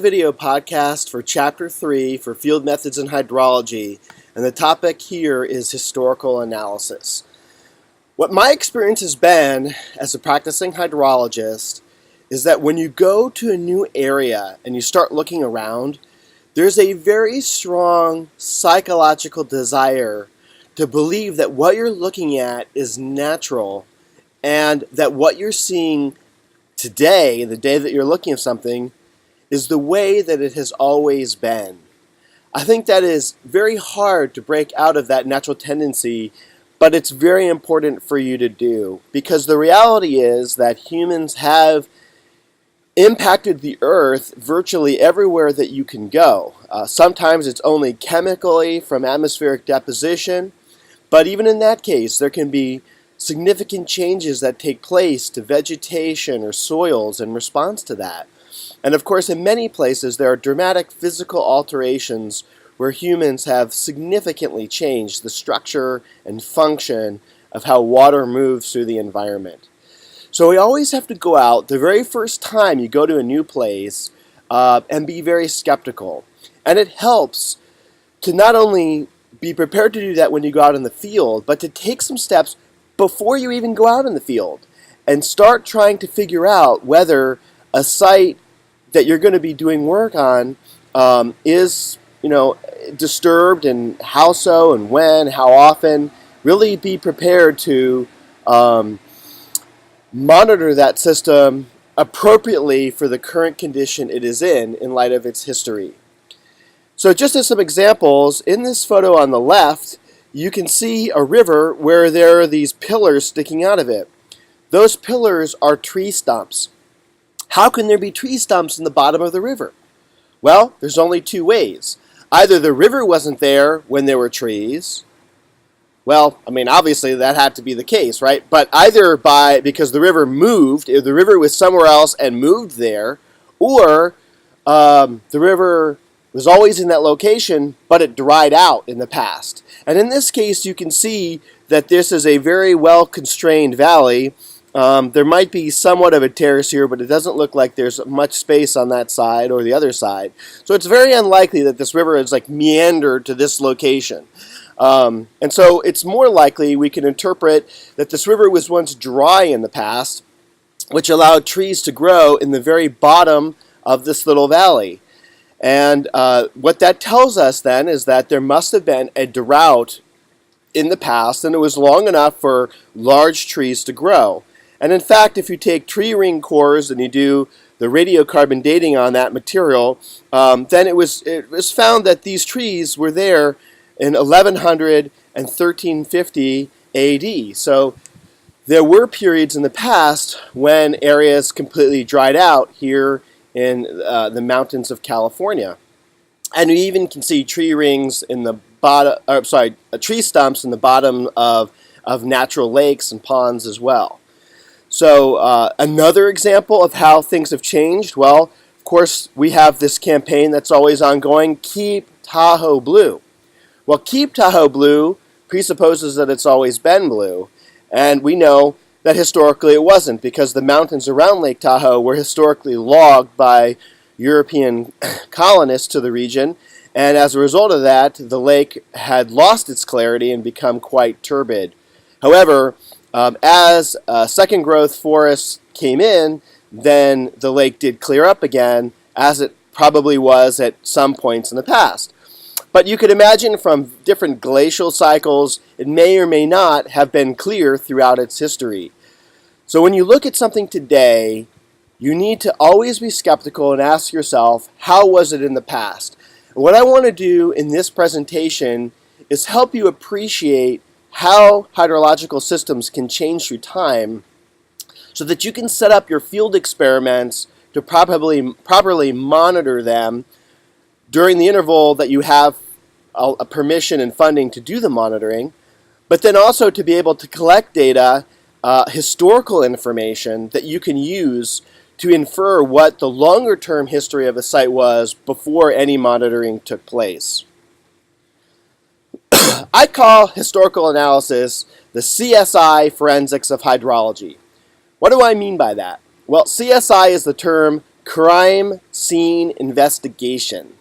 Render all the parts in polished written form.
video podcast for Chapter 3 for Field Methods in Hydrology, and the topic here is historical analysis. What my experience has been as a practicing hydrologist is that when you go to a new area and you start looking around, there's a very strong psychological desire to believe that what you're looking at is natural and that what you're seeing today, the day that you're looking at something, is the way that it has always been. I think that is very hard to break out of that natural tendency, but it's very important for you to do, because the reality is that humans have impacted the earth virtually everywhere that you can go. Sometimes it's only chemically from atmospheric deposition, but even in that case, there can be significant changes that take place to vegetation or soils in response to that. And of course, in many places, there are dramatic physical alterations where humans have significantly changed the structure and function of how water moves through the environment. So we always have to go out the very first time you go to a new place and be very skeptical. And it helps to not only be prepared to do that when you go out in the field, but to take some steps before you even go out in the field and start trying to figure out whether a site that you're going to be doing work on is, disturbed, and how so, and when, how often. Really be prepared to monitor that system appropriately for the current condition it is in light of its history. So just as some examples, in this photo on the left, you can see a river where there are these pillars sticking out of it. Those pillars are tree stumps. How can there be tree stumps in the bottom of the river? Well, there's only two ways. Either the river wasn't there when there were trees. Well, obviously that had to be the case, right? But either because the river moved, if the river was somewhere else and moved there, or the river was always in that location, but it dried out in the past. And in this case, you can see that this is a very well-constrained valley. There might be somewhat of a terrace here, but it doesn't look like there's much space on that side or the other side. So it's very unlikely that this river is meandered to this location. And so it's more likely we can interpret that this river was once dry in the past, which allowed trees to grow in the very bottom of this little valley. And what that tells us then is that there must have been a drought in the past, and it was long enough for large trees to grow. And in fact, if you take tree ring cores and you do the radiocarbon dating on that material, then it was found that these trees were there in 1100 and 1350 AD. So there were periods in the past when areas completely dried out here in the mountains of California. And you even can see tree rings in the bottom, tree stumps in the bottom of natural lakes and ponds as well. So another example of how things have changed, well, of course, we have this campaign that's always ongoing, Keep Tahoe Blue. Well, Keep Tahoe Blue presupposes that it's always been blue, and we know that historically it wasn't, because the mountains around Lake Tahoe were historically logged by European colonists to the region, and as a result of that, the lake had lost its clarity and become quite turbid. However, as second growth forests came in, then the lake did clear up again, as it probably was at some points in the past. But you could imagine from different glacial cycles, it may or may not have been clear throughout its history. So when you look at something today, you need to always be skeptical and ask yourself, how was it in the past? And what I want to do in this presentation is help you appreciate how hydrological systems can change through time so that you can set up your field experiments to properly monitor them during the interval that you have a permission and funding to do the monitoring, but then also to be able to collect data, historical information that you can use to infer what the longer term history of a site was before any monitoring took place. I call historical analysis the CSI forensics of hydrology. What do I mean by that? Well, CSI is the term crime scene investigation.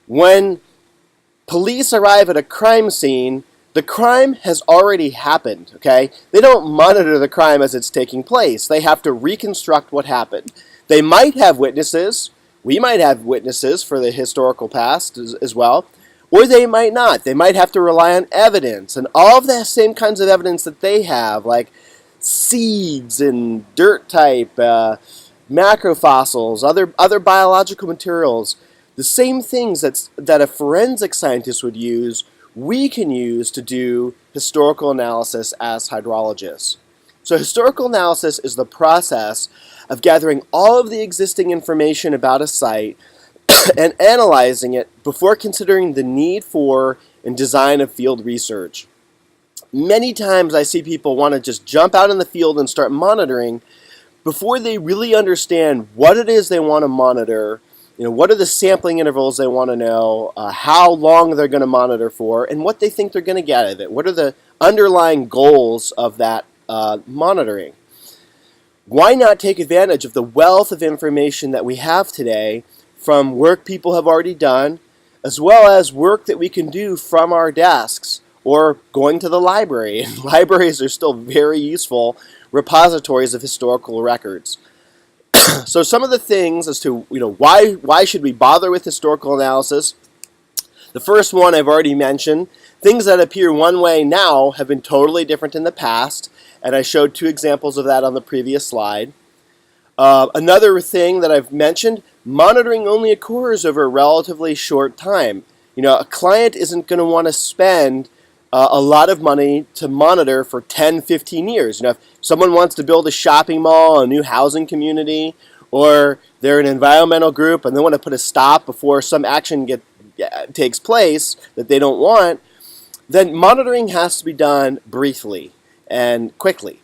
When police arrive at a crime scene, the crime has already happened, okay? They don't monitor the crime as it's taking place. They have to reconstruct what happened. They might have witnesses. We might have witnesses for the historical past as well. Or they might not. They might have to rely on evidence. And all of the same kinds of evidence that they have, like seeds and dirt type, macrofossils, other biological materials, the same things that a forensic scientist would use, we can use to do historical analysis as hydrologists. So historical analysis is the process of gathering all of the existing information about a site and analyzing it before considering the need for and design of field research. Many times I see people want to just jump out in the field and start monitoring before they really understand what it is they want to monitor, what are the sampling intervals they want to know, how long they're going to monitor for, and what they think they're going to get out of it. What are the underlying goals of that monitoring? Why not take advantage of the wealth of information that we have today from work people have already done, as well as work that we can do from our desks or going to the library? And libraries are still very useful repositories of historical records. So some of the things as to why should we bother with historical analysis? The first one I've already mentioned. Things that appear one way now have been totally different in the past, and I showed 2 examples of that on the previous slide. Another thing that I've mentioned, monitoring only occurs over a relatively short time. A client isn't going to want to spend a lot of money to monitor for 10, 15 years. If someone wants to build a shopping mall, a new housing community, or they're an environmental group and they want to put a stop before some action takes place that they don't want, then monitoring has to be done briefly and quickly.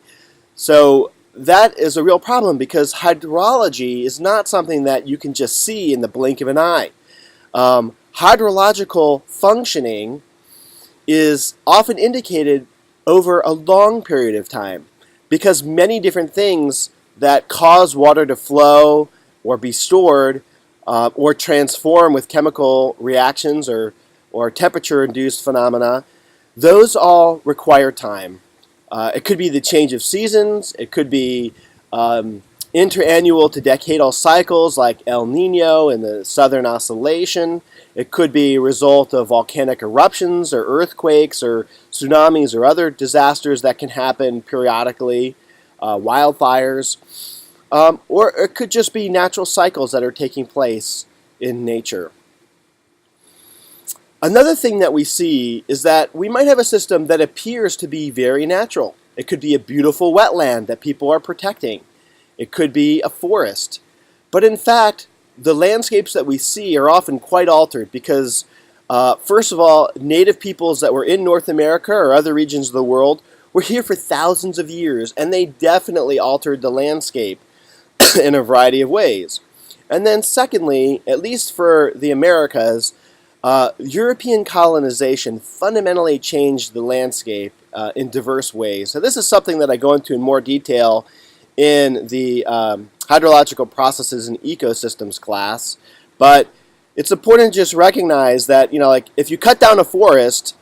So that is a real problem because hydrology is not something that you can just see in the blink of an eye. Hydrological functioning is often indicated over a long period of time because many different things that cause water to flow or be stored or transform with chemical reactions or temperature-induced phenomena, those all require time. It could be the change of seasons. It could be interannual to decadal cycles like El Nino and the Southern Oscillation. It could be a result of volcanic eruptions or earthquakes or tsunamis or other disasters that can happen periodically, wildfires. Or it could just be natural cycles that are taking place in nature. Another thing that we see is that we might have a system that appears to be very natural. It could be a beautiful wetland that people are protecting. It could be a forest. But in fact, the landscapes that we see are often quite altered because, first of all, native peoples that were in North America or other regions of the world were here for thousands of years, and they definitely altered the landscape in a variety of ways. And then secondly, at least for the Americas, European colonization fundamentally changed the landscape in diverse ways. So this is something that I go into in more detail in the hydrological processes and ecosystems class. But it's important to just recognize that, if you cut down a forest,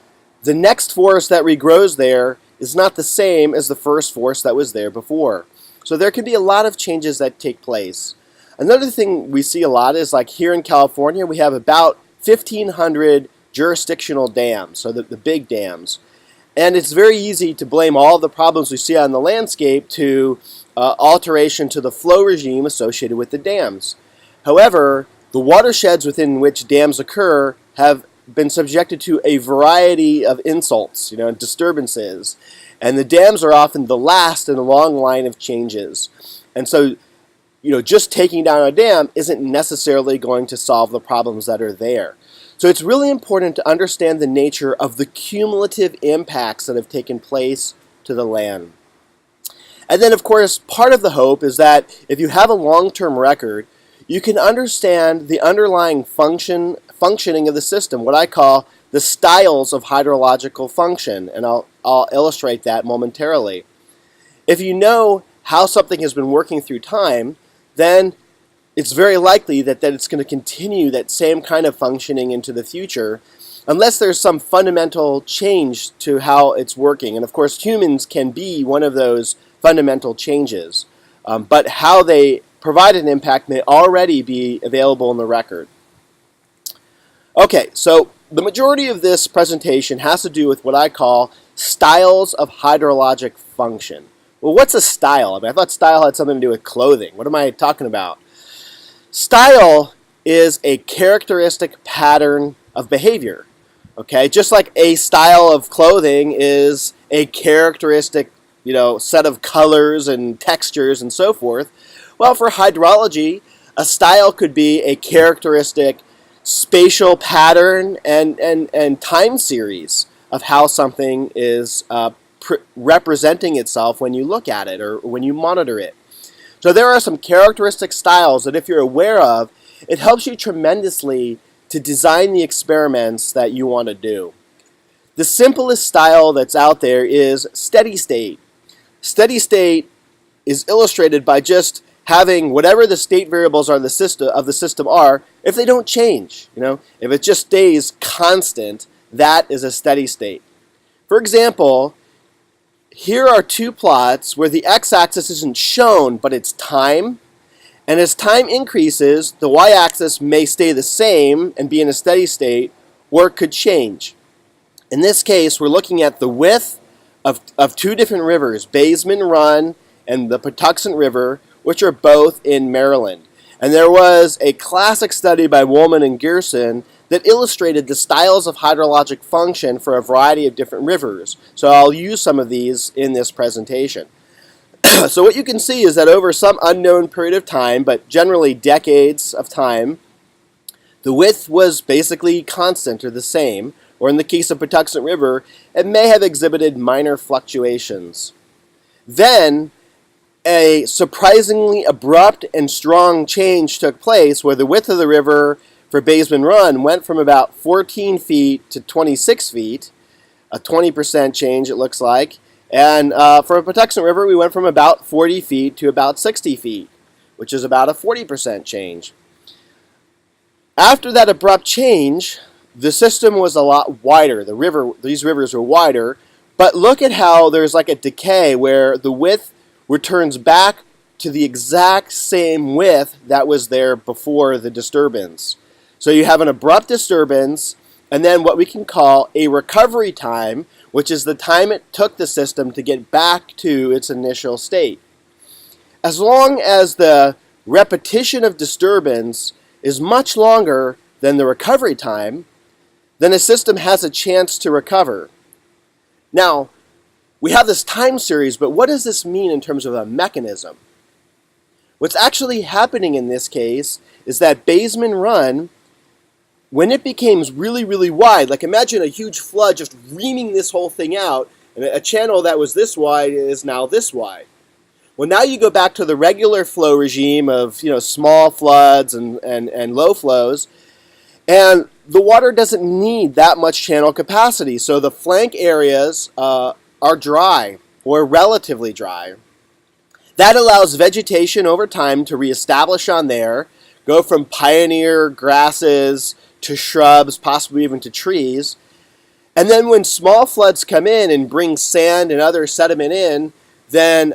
the next forest that regrows there is not the same as the first forest that was there before. So there can be a lot of changes that take place. Another thing we see a lot is like here in California, we have about 1,500 jurisdictional dams, so the big dams. And it's very easy to blame all the problems we see on the landscape to alteration to the flow regime associated with the dams. However, the watersheds within which dams occur have been subjected to a variety of insults, disturbances. And the dams are often the last in a long line of changes. And so, just taking down a dam isn't necessarily going to solve the problems that are there. So it's really important to understand the nature of the cumulative impacts that have taken place to the land. And then, of course, part of the hope is that if you have a long-term record, you can understand the underlying functioning of the system, what I call the styles of hydrological function, and I'll illustrate that momentarily. If you know how something has been working through time, then it's very likely that it's going to continue that same kind of functioning into the future unless there's some fundamental change to how it's working. And of course, humans can be one of those fundamental changes. But how they provide an impact may already be available in the record. Okay, so the majority of this presentation has to do with what I call styles of hydrologic function. Well, what's a style? I mean, I thought style had something to do with clothing. What am I talking about? Style is a characteristic pattern of behavior. Okay, just like a style of clothing is a characteristic, set of colors and textures and so forth. Well, for hydrology, a style could be a characteristic spatial pattern and time series of how something is representing itself when you look at it or when you monitor it. So there are some characteristic styles that if you're aware of, it helps you tremendously to design the experiments that you want to do. The simplest style that's out there is steady state. Steady state is illustrated by just having whatever the state variables are the system are, if they don't change. If it just stays constant, that is a steady state. For example, here are two plots where the x-axis isn't shown, but it's time. And as time increases, the y-axis may stay the same and be in a steady state, or it could change. In this case, we're looking at the width of two different rivers, Baseman Run and the Patuxent River, which are both in Maryland. And there was a classic study by Woolman and Gearson that illustrated the styles of hydrologic function for a variety of different rivers. So I'll use some of these in this presentation. So what you can see is that over some unknown period of time, but generally decades of time, the width was basically constant or the same, or in the case of Patuxent River, it may have exhibited minor fluctuations. Then, a surprisingly abrupt and strong change took place where the width of the river for Baseman Run went from about 14 feet to 26 feet, a 20% change it looks like. And for Patuxent River, we went from about 40 feet to about 60 feet, which is about a 40% change. After that abrupt change, the system was a lot wider. These rivers were wider, but look at how there's like a decay where the width returns back to the exact same width that was there before the disturbance. So you have an abrupt disturbance, and then what we can call a recovery time, which is the time it took the system to get back to its initial state. As long as the repetition of disturbance is much longer than the recovery time, then a system has a chance to recover. Now, we have this time series, but what does this mean in terms of a mechanism? What's actually happening in this case is that Baseman Run, when it becomes really, really wide, like imagine a huge flood just reaming this whole thing out, and a channel that was this wide is now this wide. Well, now you go back to the regular flow regime of small floods and low flows, and the water doesn't need that much channel capacity. So the flank areas are dry or relatively dry. That allows vegetation over time to reestablish on there, go from pioneer grasses to shrubs, possibly even to trees. And then when small floods come in and bring sand and other sediment in, then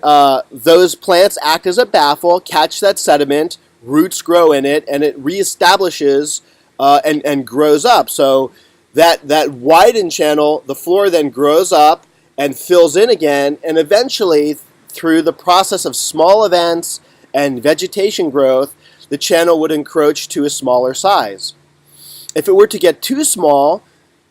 those plants act as a baffle, catch that sediment, roots grow in it, and it reestablishes and grows up. So that widened channel, the floor then grows up and fills in again, and eventually, through the process of small events and vegetation growth, the channel would encroach to a smaller size. If it were to get too small,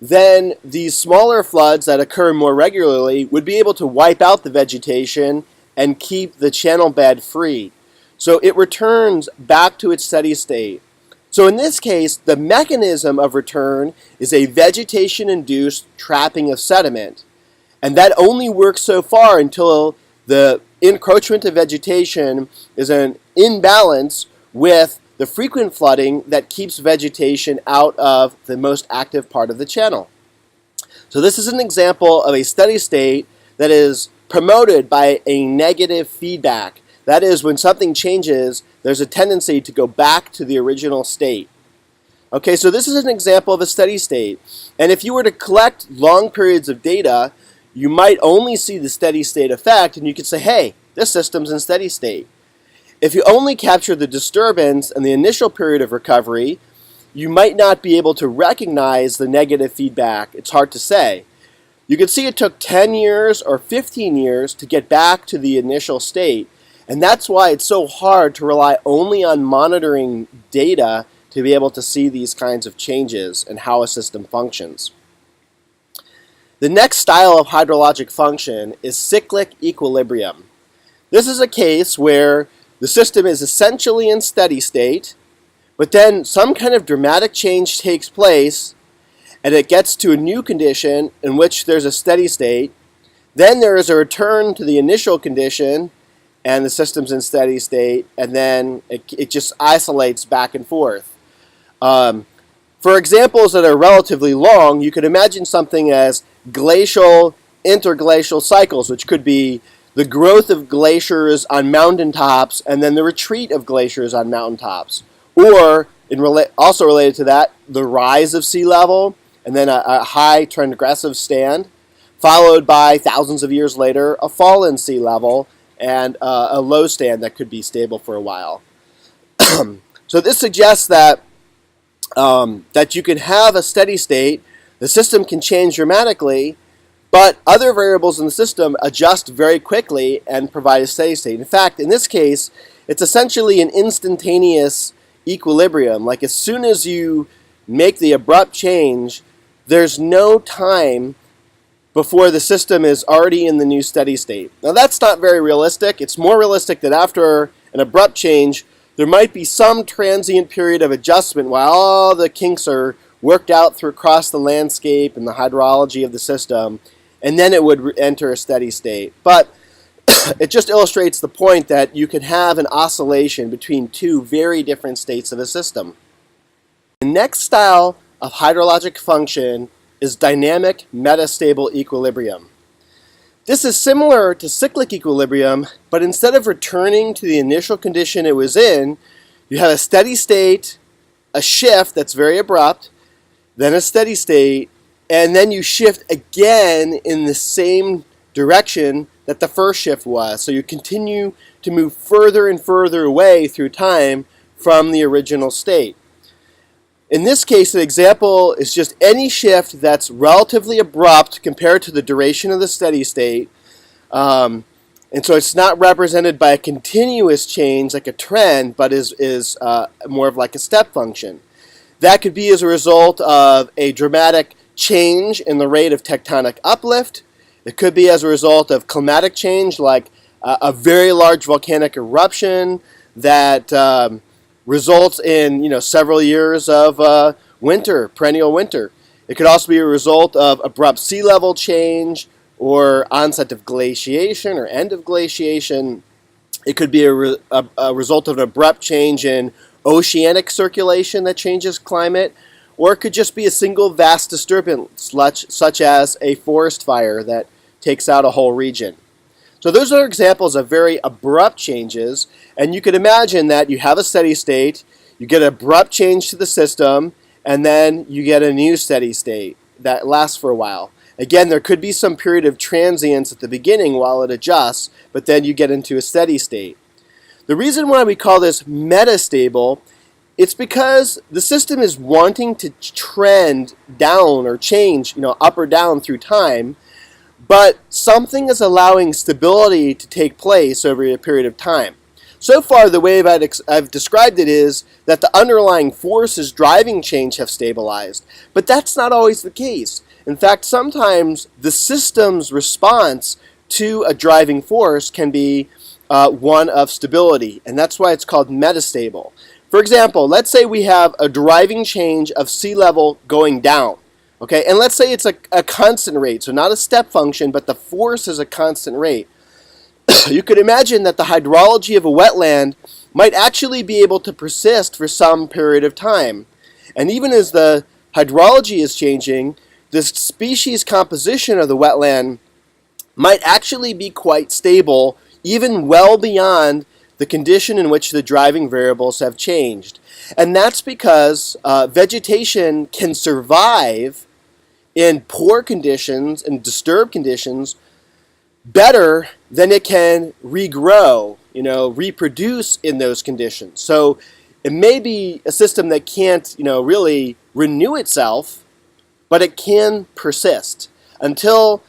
then these smaller floods that occur more regularly would be able to wipe out the vegetation and keep the channel bed free. So it returns back to its steady state. So in this case, the mechanism of return is a vegetation-induced trapping of sediment. And that only works so far until the encroachment of vegetation is an imbalance with the frequent flooding that keeps vegetation out of the most active part of the channel. So this is an example of a steady state that is promoted by a negative feedback That is, when something changes, there's a tendency to go back to the original state. Okay, so this is an example of a steady state. And if you were to collect long periods of data, you might only see the steady state effect, and you could say, hey, this system's in steady state. If you only capture the disturbance and the initial period of recovery, you might not be able to recognize the negative feedback. It's hard to say. You can see it took 10 years or 15 years to get back to the initial state, and that's why it's so hard to rely only on monitoring data to be able to see these kinds of changes and how a system functions. The next style of hydrologic function is cyclic equilibrium. This is a case where the system is essentially in steady state, but then some kind of dramatic change takes place and it gets to a new condition in which there's a steady state. Then there is a return to the initial condition and the system's in steady state, and then it just isolates back and forth. For examples that are relatively long, you could imagine something as glacial interglacial cycles, which could be the growth of glaciers on mountaintops and then the retreat of glaciers on mountaintops. Or, also related to that, the rise of sea level and then a high transgressive stand, followed by thousands of years later a fall in sea level and a low stand that could be stable for a while. So this suggests that you can have a steady state, the system can change dramatically, but other variables in the system adjust very quickly and provide a steady state. In fact, in this case, it's essentially an instantaneous equilibrium. Like as soon as you make the abrupt change, there's no time before the system is already in the new steady state. Now that's not very realistic. It's more realistic that after an abrupt change, there might be some transient period of adjustment while all the kinks are worked out across the landscape and the hydrology of the system, and then it would enter a steady state. But it just illustrates the point that you can have an oscillation between two very different states of a system. The next style of hydrologic function is dynamic metastable equilibrium. This is similar to cyclic equilibrium, but instead of returning to the initial condition it was in, you have a steady state, a shift that's very abrupt, then a steady state, and then you shift again in the same direction that the first shift was. So you continue to move further and further away through time from the original state. In this case, the example is just any shift that's relatively abrupt compared to the duration of the steady state. And so it's not represented by a continuous change like a trend, but is more of like a step function. That could be as a result of a dramatic change in the rate of tectonic uplift. It could be as a result of climatic change, like a very large volcanic eruption that results in several years of winter, perennial winter. It could also be a result of abrupt sea level change or onset of glaciation or end of glaciation. It could be a result of an abrupt change in oceanic circulation that changes climate, or it could just be a single vast disturbance such as a forest fire that takes out a whole region. So those are examples of very abrupt changes, and you could imagine that you have a steady state, you get an abrupt change to the system, and then you get a new steady state that lasts for a while. Again, there could be some period of transience at the beginning while it adjusts, but then you get into a steady state. The reason why we call this metastable, it's because the system is wanting to trend down or change, up or down through time, but something is allowing stability to take place over a period of time. So far, the way I've described it is that the underlying forces driving change have stabilized, but that's not always the case. In fact, sometimes the system's response to a driving force can be one of stability, and that's why it's called metastable. For example, let's say we have a driving change of sea level going down. Okay, and let's say it's a constant rate, so not a step function, but the force is a constant rate. You could imagine that the hydrology of a wetland might actually be able to persist for some period of time. And even as the hydrology is changing, the species composition of the wetland might actually be quite stable, even well beyond the condition in which the driving variables have changed. And that's because vegetation can survive in poor conditions and disturbed conditions better than it can regrow, reproduce in those conditions. So it may be a system that can't, really renew itself, but it can persist until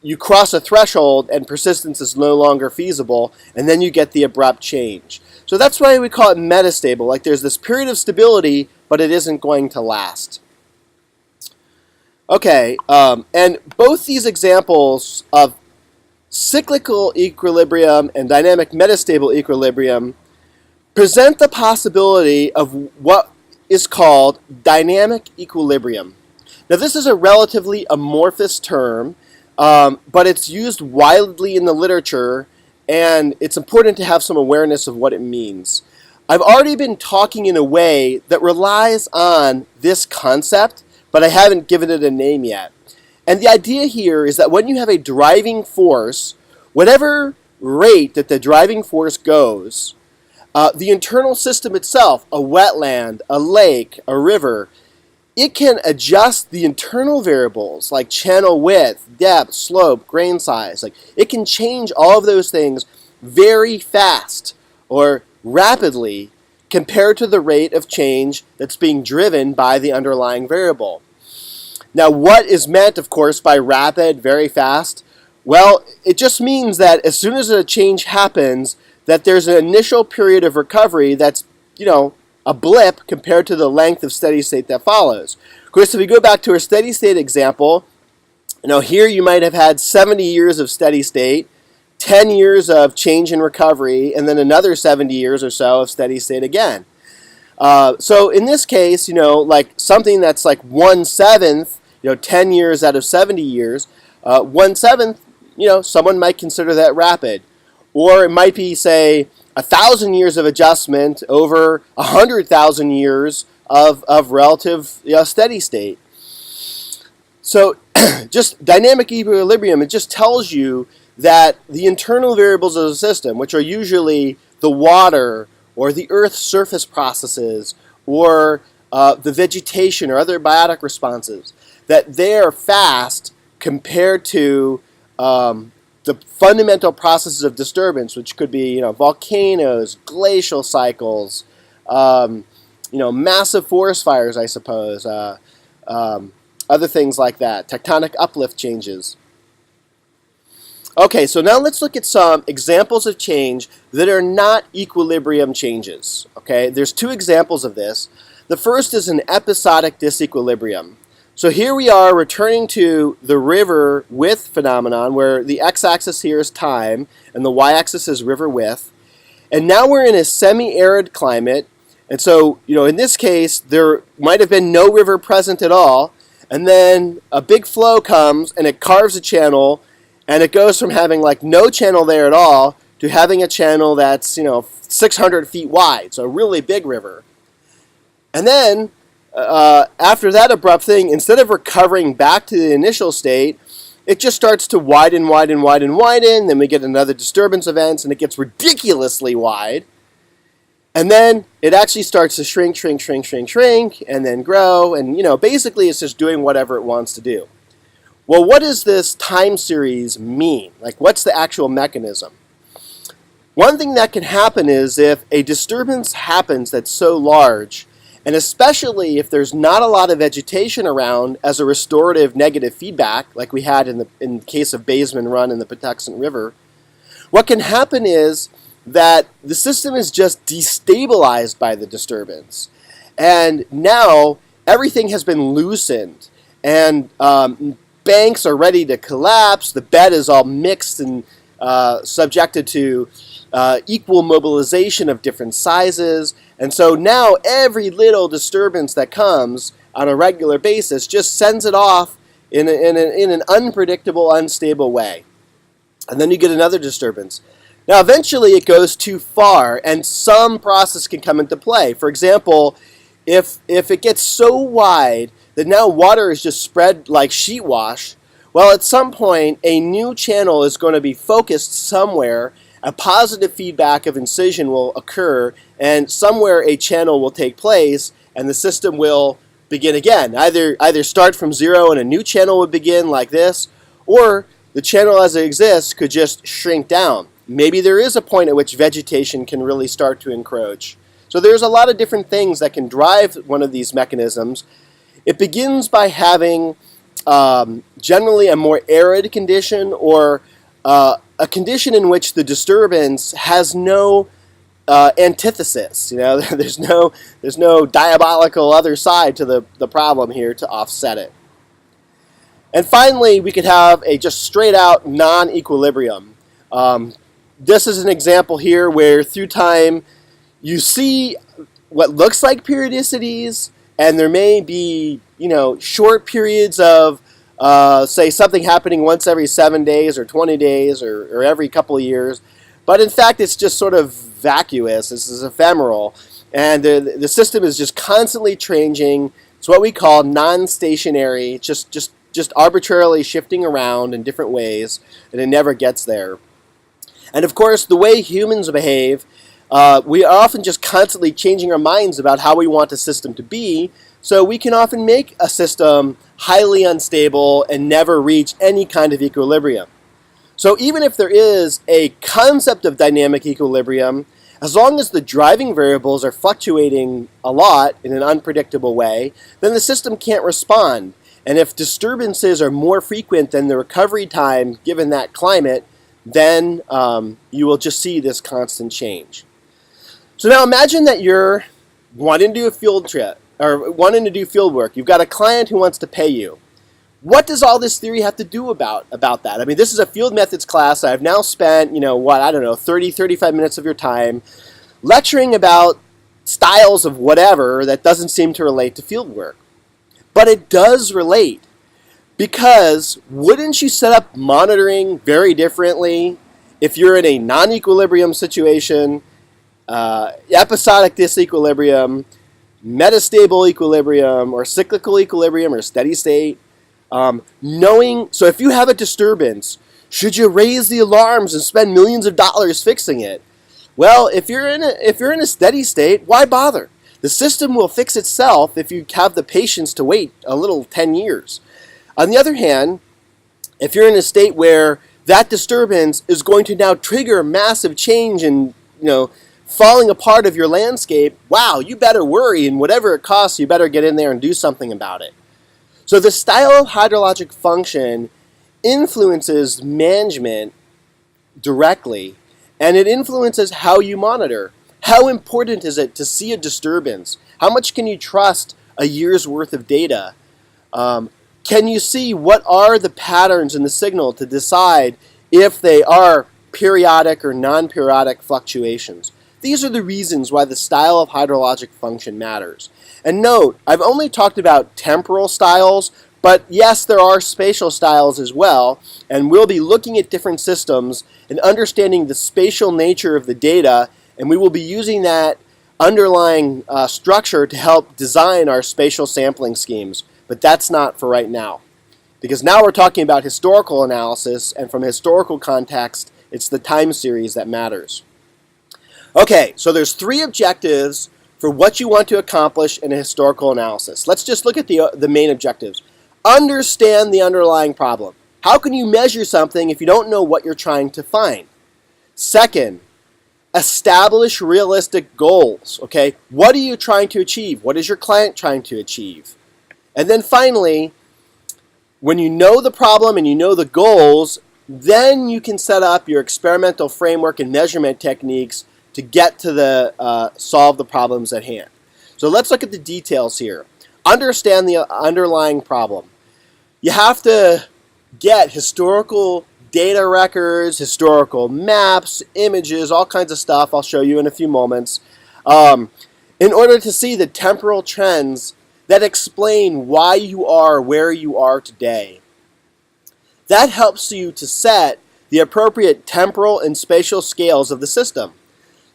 you cross a threshold and persistence is no longer feasible, and then you get the abrupt change. So that's why we call it metastable. Like there's this period of stability, but it isn't going to last. Okay, and both these examples of cyclical equilibrium and dynamic metastable equilibrium present the possibility of what is called dynamic equilibrium. Now this is a relatively amorphous term, but it's used widely in the literature, and it's important to have some awareness of what it means. I've already been talking in a way that relies on this concept, but I haven't given it a name yet. And the idea here is that when you have a driving force, whatever rate that the driving force goes, the internal system itself, a wetland, a lake, a river, it can adjust the internal variables like channel width, depth, slope, grain size. Like it can change all of those things very fast or rapidly compared to the rate of change that's being driven by the underlying variable. Now, what is meant, of course, by rapid, very fast? Well, it just means that as soon as a change happens, that there's an initial period of recovery that's, a blip compared to the length of steady state that follows. Of course, if we go back to our steady state example, here you might have had 70 years of steady state, 10 years of change and recovery, and then another 70 years or so of steady state again. So in this case, like something that's like 1/7, 10 years out of 70 years, 1/7, someone might consider that rapid. Or it might be, say, 1,000 years of adjustment over 100,000 years of relative steady state. So just dynamic equilibrium, it just tells you that the internal variables of the system, which are usually the water or the Earth's surface processes or the vegetation or other biotic responses, that they are fast compared to the fundamental processes of disturbance, which could be volcanoes, glacial cycles, massive forest fires, I suppose, other things like that, tectonic uplift changes. Okay, so now let's look at some examples of change that are not equilibrium changes. Okay, there's two examples of this. The first is an episodic disequilibrium. So here we are returning to the river width phenomenon where the x-axis here is time and the y-axis is river width. And now we're in a semi-arid climate. And so, in this case, there might have been no river present at all. And then a big flow comes and it carves a channel, and it goes from having like no channel there at all to having a channel that's, 600 feet wide. So a really big river. And then after that abrupt thing, instead of recovering back to the initial state, it just starts to widen, widen, widen, widen. Then we get another disturbance events, and it gets ridiculously wide. And then it actually starts to shrink, shrink, shrink, shrink, shrink, and then grow. And, basically it's just doing whatever it wants to do. Well, what does this time series mean? Like, what's the actual mechanism? One thing that can happen is if a disturbance happens that's so large, and especially if there's not a lot of vegetation around as a restorative negative feedback, like we had in the case of Baseman Run in the Patuxent River, what can happen is that the system is just destabilized by the disturbance. And now everything has been loosened, and banks are ready to collapse. The bed is all mixed and subjected to equal mobilization of different sizes. And so now every little disturbance that comes on a regular basis just sends it off in an unpredictable, unstable way. And then you get another disturbance. Now eventually it goes too far and some process can come into play. For example, if it gets so wide that now water is just spread like sheet wash, well, at some point a new channel is going to be focused somewhere a positive feedback of incision will occur, and somewhere a channel will take place, and the system will begin again. Either start from zero and a new channel would begin like this, or the channel as it exists could just shrink down. Maybe there is a point at which vegetation can really start to encroach. So there's a lot of different things that can drive one of these mechanisms. It begins by having generally a more arid condition, or a condition in which the disturbance has no antithesis. You know, there's no diabolical other side to the problem here to offset it. And finally, we could have a just straight out non-equilibrium. This is an example here where through time you see what looks like periodicities, and there may be, you know, short periods of say something happening once every 7 days or 20 days or every couple of years. But in fact, it's just sort of vacuous. This is ephemeral. And the system is just constantly changing. It's what we call non-stationary, just arbitrarily shifting around in different ways, and it never gets there. And of course, the way humans behave, we are often just constantly changing our minds about how we want a system to be, so we can often make a system highly unstable and never reach any kind of equilibrium. So even if there is a concept of dynamic equilibrium, as long as the driving variables are fluctuating a lot in an unpredictable way, then the system can't respond. And if disturbances are more frequent than the recovery time given that climate, then you will just see this constant change. So now imagine that you're wanting to do a field trip, or wanting to do field work. You've got a client who wants to pay you. What does all this theory have to do about that? I mean, this is a field methods class. I've now spent, 30, 35 minutes of your time lecturing about styles of whatever that doesn't seem to relate to field work. But it does relate, because wouldn't you set up monitoring very differently if you're in a non-equilibrium situation, episodic disequilibrium, metastable equilibrium, or cyclical equilibrium, or steady state? So if you have a disturbance, should you raise the alarms and spend millions of dollars fixing it? Well, if you're in a steady state, why bother? The system will fix itself if you have the patience to wait a little 10 years. On the other hand, if you're in a state where that disturbance is going to now trigger massive change and, falling apart of your landscape, wow, you better worry, and whatever it costs, you better get in there and do something about it. So the style of hydrologic function influences management directly, and it influences how you monitor. How important is it to see a disturbance? How much can you trust a year's worth of data? Can you see what are the patterns in the signal to decide if they are periodic or non-periodic fluctuations? These are the reasons why the style of hydrologic function matters. And note, I've only talked about temporal styles, but yes, there are spatial styles as well, and we'll be looking at different systems and understanding the spatial nature of the data, and we will be using that underlying structure to help design our spatial sampling schemes. But that's not for right now, because now we're talking about historical analysis, and from a historical context, it's the time series that matters. Okay, so there's 3 objectives for what you want to accomplish in a historical analysis. Let's just look at the main objectives. Understand the underlying problem. How can you measure something if you don't know what you're trying to find? Second, establish realistic goals. Okay, what are you trying to achieve? What is your client trying to achieve? And then finally, when you know the problem and you know the goals, then you can set up your experimental framework and measurement techniques to get to solve the problems at hand. So let's look at the details here. Understand the underlying problem. You have to get historical data records, historical maps, images, all kinds of stuff I'll show you in a few moments, in order to see the temporal trends that explain why you are where you are today. That helps you to set the appropriate temporal and spatial scales of the system.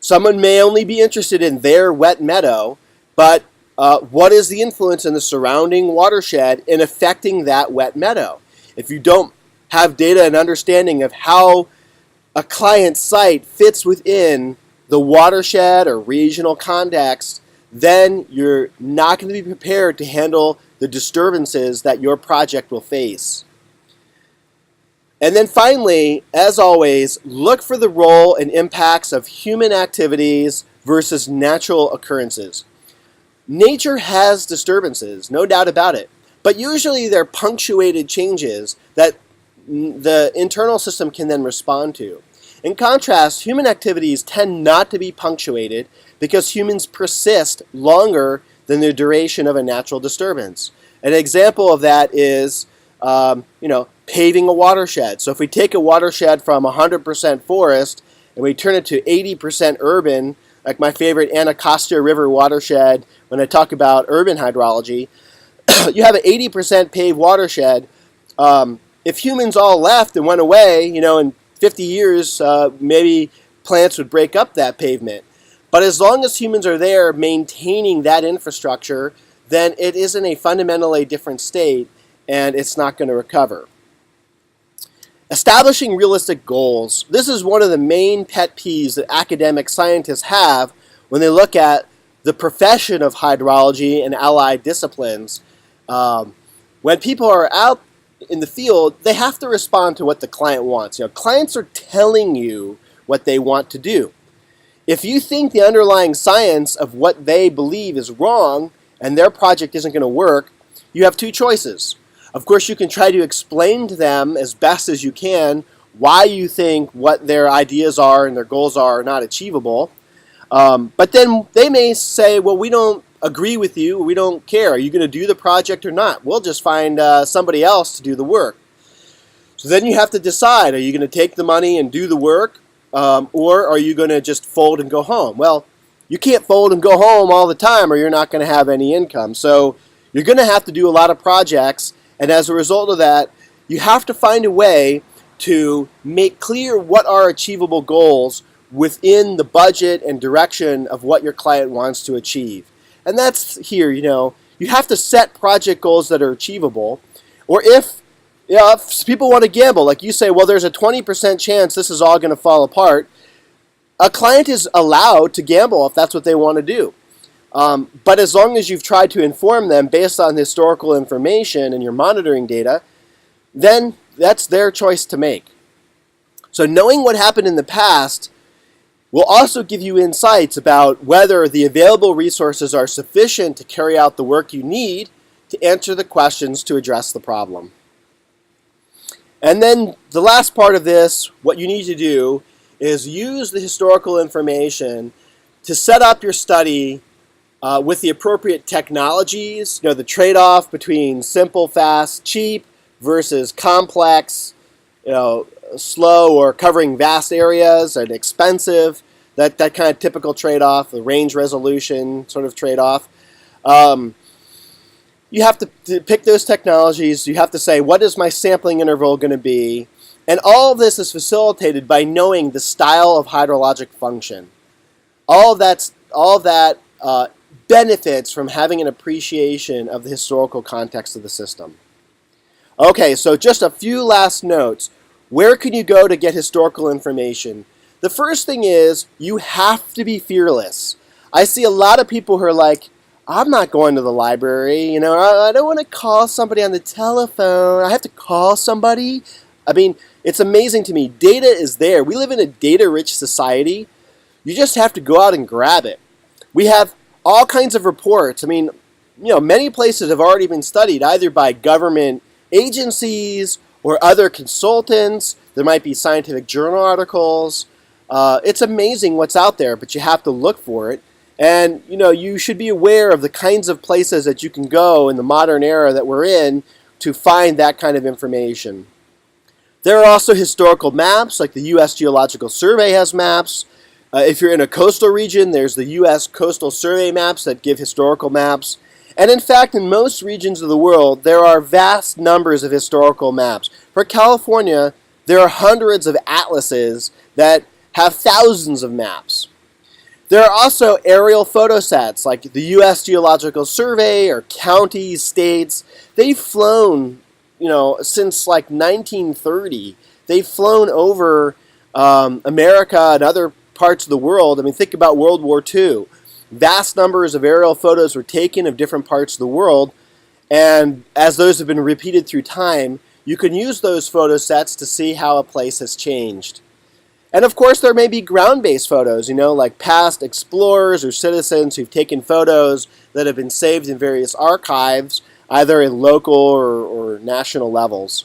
Someone may only be interested in their wet meadow, but what is the influence in the surrounding watershed in affecting that wet meadow? If you don't have data and understanding of how a client site fits within the watershed or regional context, then you're not going to be prepared to handle the disturbances that your project will face. And then finally, as always, look for the role and impacts of human activities versus natural occurrences. Nature has disturbances, no doubt about it, but usually they're punctuated changes that the internal system can then respond to. In contrast, human activities tend not to be punctuated because humans persist longer than the duration of a natural disturbance. An example of that is, paving a watershed. So if we take a watershed from 100% forest and we turn it to 80% urban, like my favorite Anacostia River watershed when I talk about urban hydrology, you have an 80% paved watershed. If humans all left and went away, in 50 years, maybe plants would break up that pavement. But as long as humans are there maintaining that infrastructure, then it is in a fundamentally different state and it's not going to recover. Establishing realistic goals. This is one of the main pet peeves that academic scientists have when they look at the profession of hydrology and allied disciplines. When people are out in the field, they have to respond to what the client wants. Clients are telling you what they want to do. If you think the underlying science of what they believe is wrong and their project isn't going to work, you have two choices. Of course, you can try to explain to them as best as you can why you think what their ideas are and their goals are not achievable. But then they may say, well, we don't agree with you. We don't care. Are you going to do the project or not? We'll just find somebody else to do the work. So then you have to decide, are you going to take the money and do the work, or are you going to just fold and go home? Well, you can't fold and go home all the time or you're not going to have any income. So you're going to have to do a lot of projects. And as a result of that, you have to find a way to make clear what are achievable goals within the budget and direction of what your client wants to achieve. And that's here, you have to set project goals that are achievable. Or if people want to gamble, like you say, well, there's a 20% chance this is all going to fall apart, a client is allowed to gamble if that's what they want to do. But as long as you've tried to inform them based on historical information and your monitoring data, then that's their choice to make. So knowing what happened in the past will also give you insights about whether the available resources are sufficient to carry out the work you need to answer the questions to address the problem. And then the last part of this, what you need to do is use the historical information to set up your study with the appropriate technologies, the trade-off between simple, fast, cheap versus complex, slow or covering vast areas and expensive, that kind of typical trade-off, the range resolution sort of trade-off. You have to pick those technologies. You have to say, what is my sampling interval going to be? And all of this is facilitated by knowing the style of hydrologic function. All of that benefits from having an appreciation of the historical context of the system. Okay, so just a few last notes. Where can you go to get historical information? The first thing is you have to be fearless. I see a lot of people who are like, I'm not going to the library, I don't want to call somebody on the telephone. I have to call somebody. I mean, it's amazing to me. Data is there. We live in a data-rich society. You just have to go out and grab it. We have all kinds of reports. I mean, many places have already been studied either by government agencies or other consultants. There might be scientific journal articles. It's amazing what's out there, but you have to look for it. And, you should be aware of the kinds of places that you can go in the modern era that we're in to find that kind of information. There are also historical maps, like the U.S. Geological Survey has maps. If you're in a coastal region, there's the U.S. Coastal Survey maps that give historical maps. And in fact, in most regions of the world, there are vast numbers of historical maps. For California, there are hundreds of atlases that have thousands of maps. There are also aerial photo sets, like the U.S. Geological Survey or counties, states. They've flown, since like 1930. They've flown over America and other parts of the world. I mean, think about World War II. Vast numbers of aerial photos were taken of different parts of the world, and as those have been repeated through time, you can use those photo sets to see how a place has changed. And of course, there may be ground-based photos, like past explorers or citizens who've taken photos that have been saved in various archives, either in local or national levels.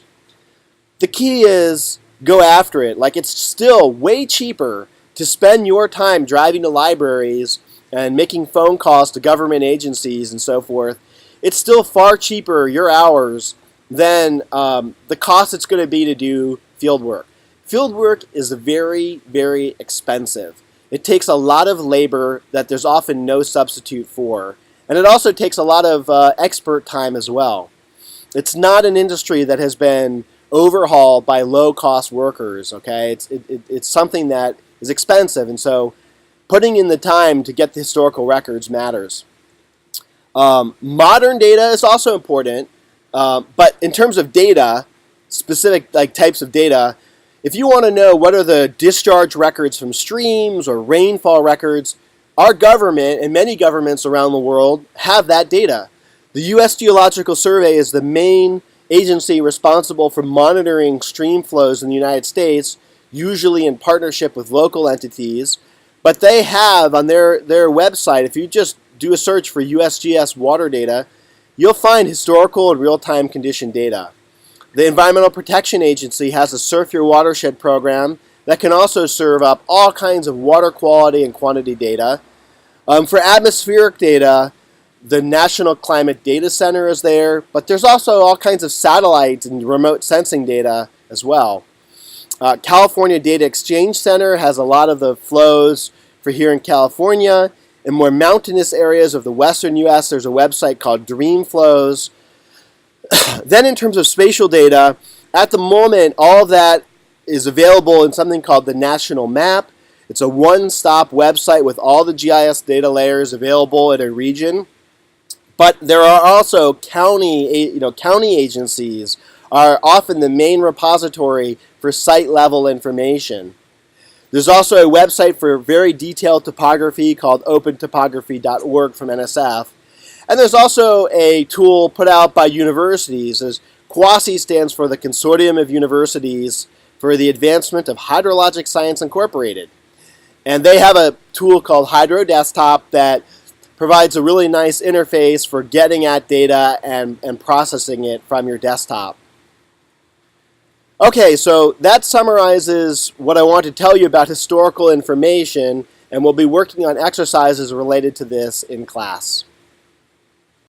The key is go after it. Like, it's still way cheaper to spend your time driving to libraries and making phone calls to government agencies and so forth. It's still far cheaper, your hours, than the cost it's going to be to do field work. Field work is very, very expensive. It takes a lot of labor that there's often no substitute for. And it also takes a lot of expert time as well. It's not an industry that has been overhauled by low-cost workers, okay? It's something that is expensive, and so putting in the time to get the historical records matters. Modern data is also important, but in terms of data, specific types of data, if you want to know what are the discharge records from streams or rainfall records, our government and many governments around the world have that data. The U.S. Geological Survey is the main agency responsible for monitoring stream flows in the United States, usually in partnership with local entities. But they have on their website, if you just do a search for USGS water data, you'll find historical and real-time condition data. The Environmental Protection Agency has a Surf Your Watershed program that can also serve up all kinds of water quality and quantity data. For atmospheric data, the National Climate Data Center is there, but there's also all kinds of satellite and remote sensing data as well. California Data Exchange Center has a lot of the flows for here in California. In more mountainous areas of the western U.S., there's a website called Dream Flows. Then in terms of spatial data, at the moment, all of that is available in something called the National Map. It's a one-stop website with all the GIS data layers available in a region. But there are also county agencies are often the main repository for site-level information. There's also a website for very detailed topography called opentopography.org from NSF. And there's also a tool put out by universities, as QUASI stands for the Consortium of Universities for the Advancement of Hydrologic Science Incorporated. And they have a tool called Hydro Desktop that provides a really nice interface for getting at data and processing it from your desktop. Okay, so that summarizes what I want to tell you about historical information, and we'll be working on exercises related to this in class.